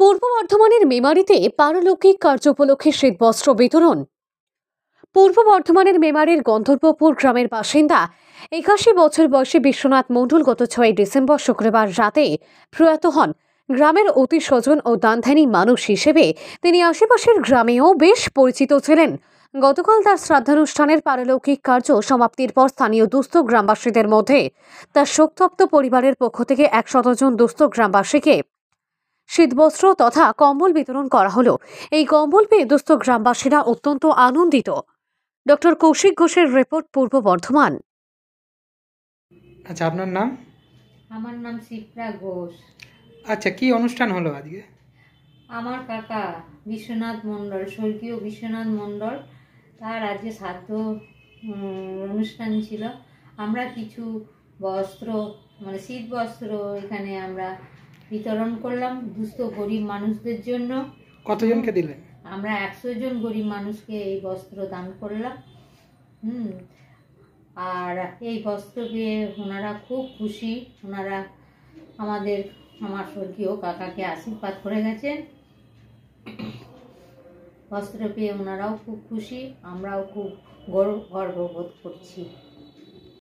পূর্ব বর্ধমানের মেমারিতে পারলৌকিক কার্য উপলক্ষে শীতবস্ত্র বিতরণ। পূর্ব বর্ধমানের মেমারির গন্ধর্বপুর গ্রামের বাসিন্দা ৮১ বছর বয়সী বিশ্বনাথ মণ্ডল গত ৬ ডিসেম্বর শুক্রবার রাতে প্রয়াত হন। গ্রামের অতি স্বজন ও দানধ্যানী মানুষ হিসেবে তিনি আশেপাশের গ্রামেও বেশ পরিচিত ছিলেন। গতকাল তার শ্রাদ্ধানুষ্ঠানের পারলৌকিক কার্য সমাপ্তির পর স্থানীয় দুস্থ গ্রামবাসীদের মধ্যে তার শোকতপ্ত পরিবারের পক্ষ থেকে ১০০ জন দুস্থ গ্রামবাসীকে শীতবস্ত্র তথা কম্বল বিতরণ করা হলো। এই কম্বল পেয়ে দুস্থ গ্রামবাসীরা অত্যন্ত আনন্দিত। ডক্টর কৌশিক ঘোষের রিপোর্ট, পূর্ব বর্ধমান। আচ্ছা, আপনার নাম? আমার নাম শিপ্রা ঘোষ। আচ্ছা, কি অনুষ্ঠান হলো আজকে? আমার কাকা বিশ্বনাথ মণ্ডল, স্বর্গীয় বিশ্বনাথ মণ্ডল, তার আজকে শ্রাদ্ধ অনুষ্ঠান ছিল। আমরা কিছু বস্ত্র শীত বস্ত্র এখানে আমরা বিতরণ করলাম দুস্থ গরিব মানুষদের জন্য। কতজনকে দিলেন? আমরা ১০০ জন গরিব মানুষকে এই বস্ত্র দান করলাম। আর এই বস্ত্র পেয়ে ওনারা খুব খুশি। ওনারা আমার স্বর্গীয় কাকাকে আশীর্বাদ করে গেছেন। বস্ত্র পেয়ে ওনারাও খুব খুশি, আমরাও খুব গর্ববোধ করছি।